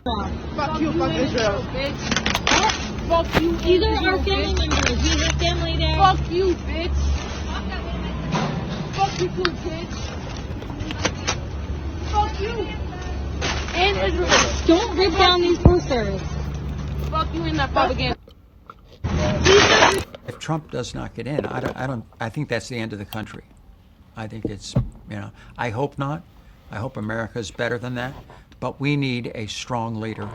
Fuck you, fuck Israel. Bitch. What? Fuck you. These are our family members. We have family there. Fuck you, bitch. Fuck you too, bitch. Fuck you. And Israel. Don't rip down these posters. Fuck you in that propaganda. If Trump does not get in, I think that's the end of the country. I think it's, I hope not. I hope America is better than that. But we need a strong leader.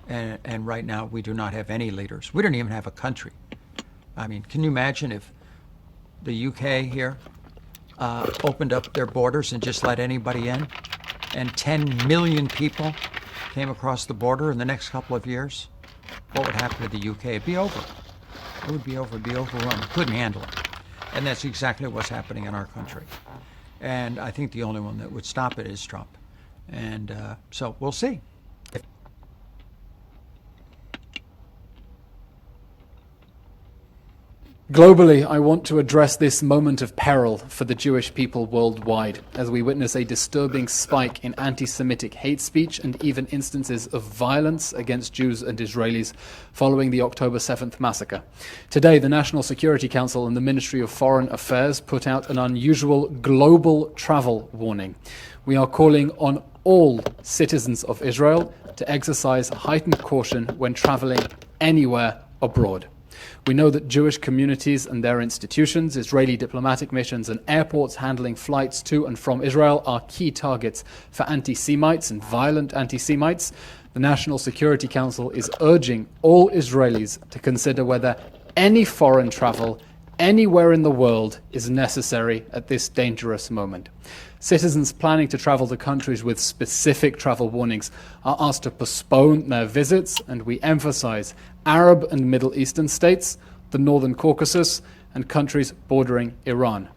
And right now, we do not have any leaders. We don't even have a country. I mean, can you imagine if the UK here opened up their borders and just let anybody in? And 10 million people came across the border in the next couple of years? What would happen to the UK? It'd be over. It would be over. It'd be overrun. Couldn't handle it. And that's exactly what's happening in our country. And I think the only one that would stop it is Trump. And so we'll see. Globally, I want to address this moment of peril for the Jewish people worldwide as we witness a disturbing spike in anti-Semitic hate speech and even instances of violence against Jews and Israelis following the October 7th massacre. Today, the National Security Council and the Ministry of Foreign Affairs put out an unusual global travel warning. We are calling on all citizens of Israel to exercise heightened caution when traveling anywhere abroad. We know that Jewish communities and their institutions, Israeli diplomatic missions and airports handling flights to and from Israel are key targets for anti-Semites and violent anti-Semites. The National Security Council is urging all Israelis to consider whether any foreign travel anywhere in the world is necessary at this dangerous moment. Citizens planning to travel to countries with specific travel warnings are asked to postpone their visits, and we emphasize Arab and Middle Eastern states, the Northern Caucasus, and countries bordering Iran.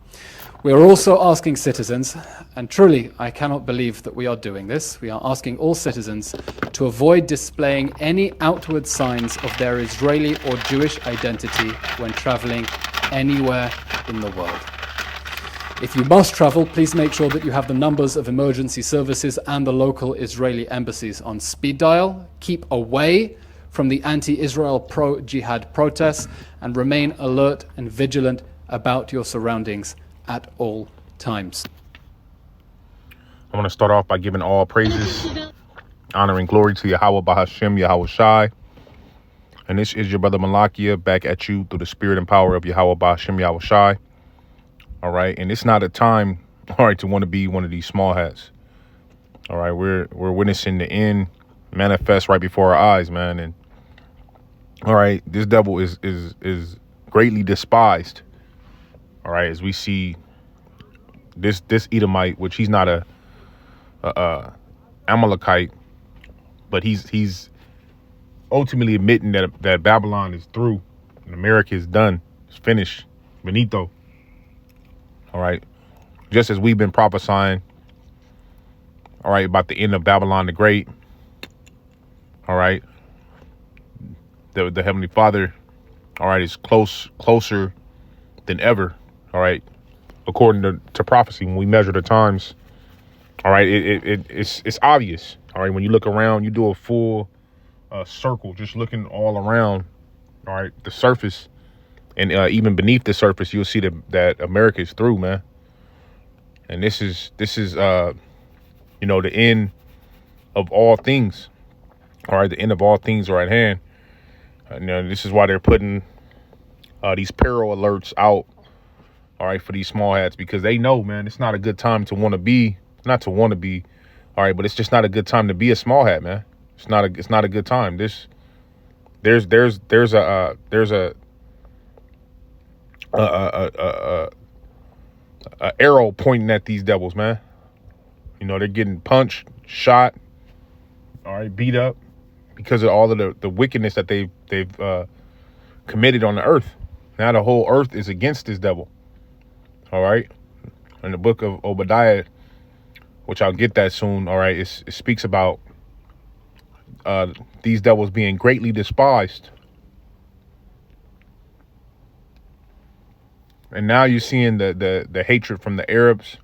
We are also asking citizens, and truly I cannot believe that we are doing this, we are asking all citizens to avoid displaying any outward signs of their Israeli or Jewish identity when traveling anywhere in the world. If you must travel, please make sure that you have the numbers of emergency services and the local Israeli embassies on speed dial. Keep away from the anti-Israel pro-jihad protests and remain alert and vigilant about your surroundings at all times. I want to start off by giving all praises, honor and glory to Yahweh Bahashem, Yahweh Shai. And this is your brother Malakia back at you through the spirit and power of Yahweh Bahashem, Yahweh Shai. All right. And it's not a time, all right, to want to be one of these small hats. All right. We're witnessing the end manifest right before our eyes, man. And all right, this devil is greatly despised. All right, as we see this Edomite, which he's not a Amalekite, but he's ultimately admitting that Babylon is through and America is done. It's finished. Benito. All right. Just as we've been prophesying, all right, about the end of Babylon the Great. All right. The Heavenly Father, all right, is closer than ever. All right. According to prophecy, when we measure the times, all right, it's obvious. All right. When you look around, you do a full circle, just looking all around. All right. The surface. And even beneath the surface, you'll see that America is through, man. And this is the end of all things. All right, the end of all things are at hand. This is why they're putting these peril alerts out. All right, for these small hats, because they know, man, it's not a good time to want to be, not to want to be. All right, but it's just not a good time to be a small hat, man. It's not a good time. There's a arrow pointing at these devils, man. They're getting punched, shot, all right, beat up because of all of the wickedness that they've committed on the earth. Now the whole earth is against this devil. All right. In the book of Obadiah, which I'll get that soon. All right. It speaks about these devils being greatly despised. And now you're seeing the hatred from the Arabs.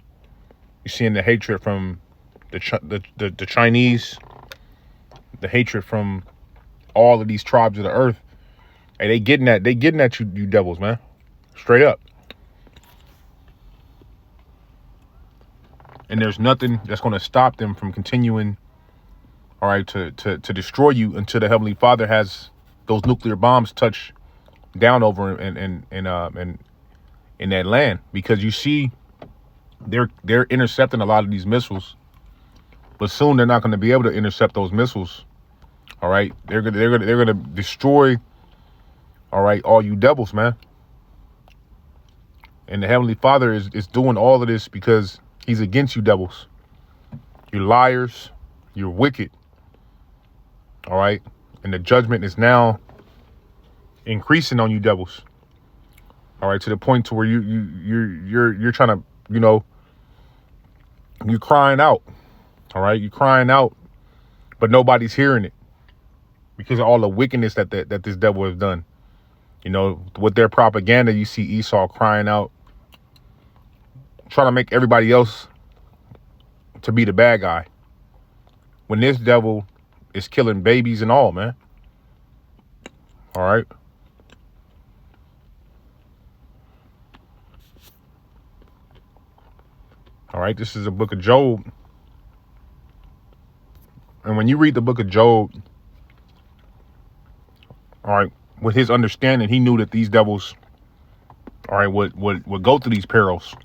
You're seeing the hatred from the Chinese, the hatred from all of these tribes of the earth. Hey, they getting at you devils, man. Straight up. And there's nothing that's going to stop them from continuing, all right, to destroy you until the Heavenly Father has those nuclear bombs touch down over in that land. Because you see, they're intercepting a lot of these missiles, but soon they're not going to be able to intercept those missiles. All right, they're gonna destroy, all right, all you devils, man. And the Heavenly Father is doing all of this because he's against you devils. You're liars. You're wicked. All right. And the judgment is now increasing on you devils. All right. To the point to where you're trying to, you know, you're crying out. All right. You're crying out, but nobody's hearing it because of all the wickedness that this devil has done. You know, with their propaganda, you see Esau crying out, trying to make everybody else to be the bad guy, when this devil is killing babies and all, man. All right. All right. This is a book of Job. And when you read the book of Job, all right, with his understanding, he knew that these devils, all right, would go through these perils.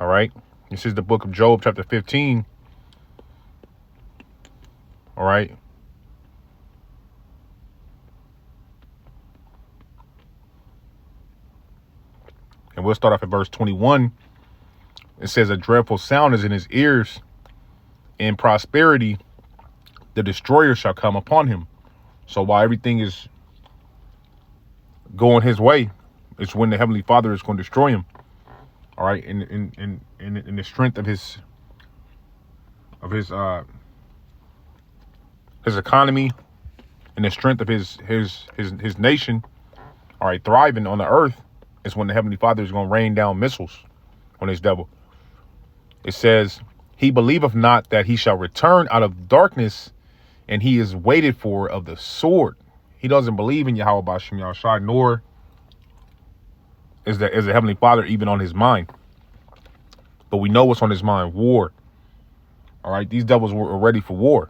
All right. This is the book of Job, chapter 15. All right. And we'll start off at verse 21. It says, a dreadful sound is in his ears. In prosperity, the destroyer shall come upon him. So while everything is going his way, it's when the Heavenly Father is going to destroy him. All right, in the strength of his economy, and the strength of his nation, all right, thriving on the earth, is when the Heavenly Father is going to rain down missiles on this devil. It says, he believeth not that he shall return out of darkness, and he is waited for of the sword. He doesn't believe in Yahweh B'Shem Yahushua, nor is the Heavenly Father even on his mind. But we know what's on his mind: war. All right, these devils were ready for war.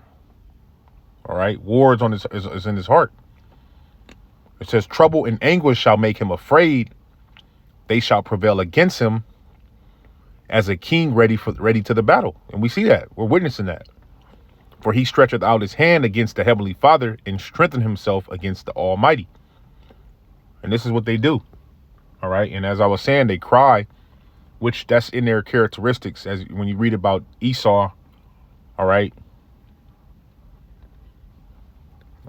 All right, war is in his heart. It says, trouble and anguish shall make him afraid. They shall prevail against him as a king ready to the battle. And we see that. We're witnessing that. For he stretcheth out his hand against the Heavenly Father and strengthened himself against the Almighty. And this is what they do. All right. And as I was saying, they cry, which that's in their characteristics. As when you read about Esau. All right.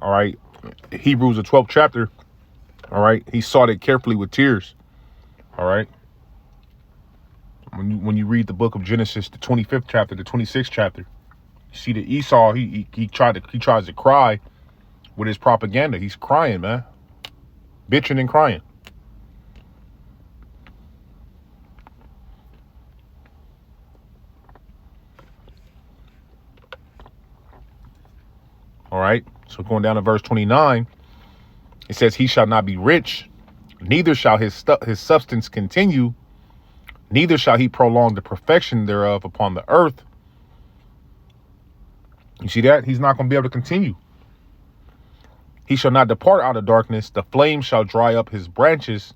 All right. Hebrews, the 12th chapter. All right. He sought it carefully with tears. All right. When you read the book of Genesis, the 25th chapter, the 26th chapter, you see that Esau, he tries to cry with his propaganda. He's crying, man. Bitching and crying. All right. So going down to verse 29, it says, he shall not be rich, neither shall his substance continue, neither shall he prolong the perfection thereof upon the earth. You see that? He's not going to be able to continue. He shall not depart out of darkness. The flame shall dry up his branches,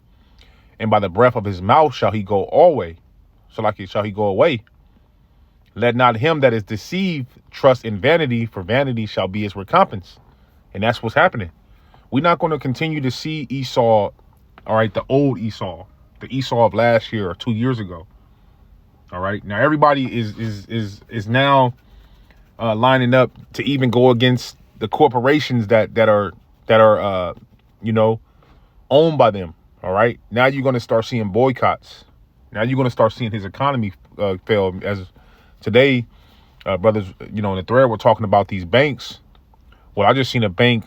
and by the breath of his mouth shall he go always. So like shall he go away. Let not him that is deceived trust in vanity, for vanity shall be his recompense. And that's what's happening. We're not going to continue to see Esau, all right, the old Esau, the Esau of last year or 2 years ago. All right. Now everybody is now lining up to even go against the corporations that are you know, owned by them. All right. Now you're going to start seeing boycotts. Now you're going to start seeing his economy fail. As today, brothers, you know, in the thread, we're talking about these banks. Well, I just seen a bank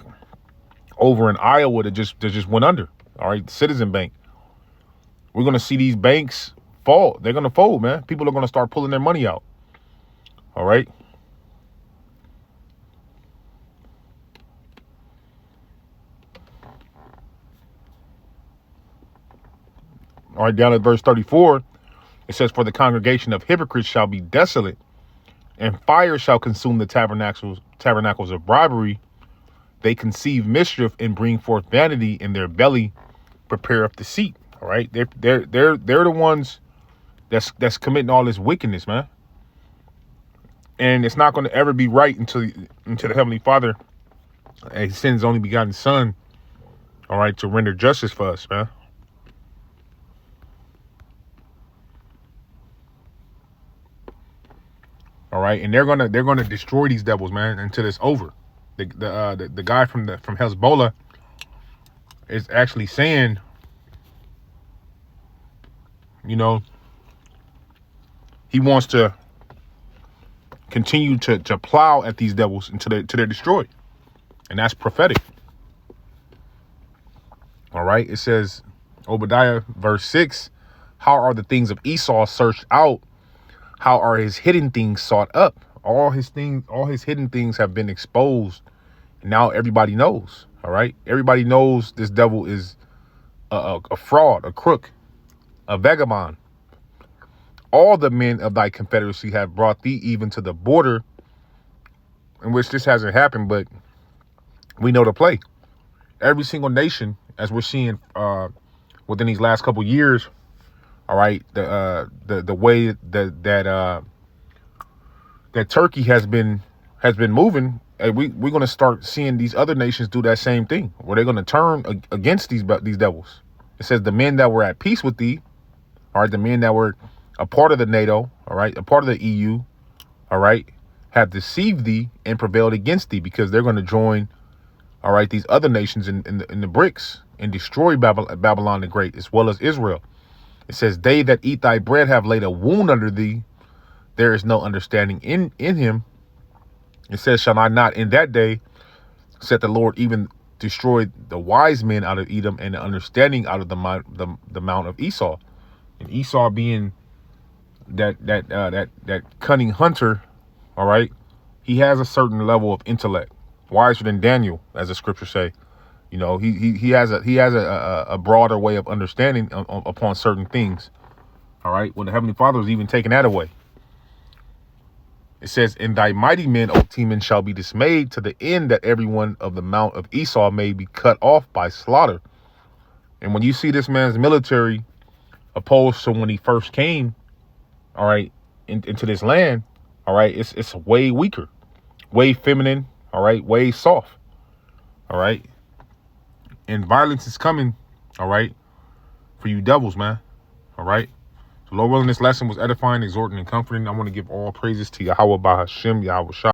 over in Iowa that just went under. All right. Citizen Bank. We're going to see these banks fall. They're going to fold, man. People are going to start pulling their money out. All right. All right, down at verse 34, it says, for the congregation of hypocrites shall be desolate, and fire shall consume the tabernacles of bribery. They conceive mischief and bring forth vanity, in their belly prepare up deceit. All right, they're the ones that's committing all this wickedness, man. And it's not going to ever be right until the Heavenly Father sends His only begotten Son, all right, to render justice for us, man. All right, and they're gonna destroy these devils, man, until it's over. The guy from Hezbollah is actually saying, you know, he wants to continue to plow at these devils until they're destroyed, and that's prophetic. All right, it says, Obadiah verse 6, how are the things of Esau searched out? How are his hidden things sought up? All his hidden things have been exposed. And now everybody knows. All right. Everybody knows this devil is a fraud, a crook, a vagabond. All the men of thy confederacy have brought thee even to the border, in which this hasn't happened, but we know the play. Every single nation, as we're seeing within these last couple years, all right, the way that Turkey has been moving, we're going to start seeing these other nations do that same thing, where they're going to turn against these devils. It says the men that were at peace with thee, all right, the men that were a part of the NATO, all right, a part of the EU, all right, have deceived thee and prevailed against thee, because they're going to join, all right, these other nations in the BRICS and destroy Babylon the Great, as well as Israel. It says, they that eat thy bread have laid a wound under thee. There is no understanding in him. It says, shall I not in that day, said the Lord, even destroy the wise men out of Edom and the understanding out of the mount of Esau. And Esau being that cunning hunter, all right, he has a certain level of intellect, wiser than Daniel, as the scriptures say. You know, he has a broader way of understanding upon certain things. All right. When the Heavenly Father is even taking that away. It says, and thy mighty men, O Teman, shall be dismayed, to the end that everyone of the mount of Esau may be cut off by slaughter. And when you see this man's military opposed to when he first came, all right, into this land, all right, it's way weaker, way feminine, all right, way soft, all right. And violence is coming, all right, for you devils, man. All right. So Lord willing, this lesson was edifying, exhorting, and comforting. I want to give all praises to Yahweh Bahashem, Yahweh Shah.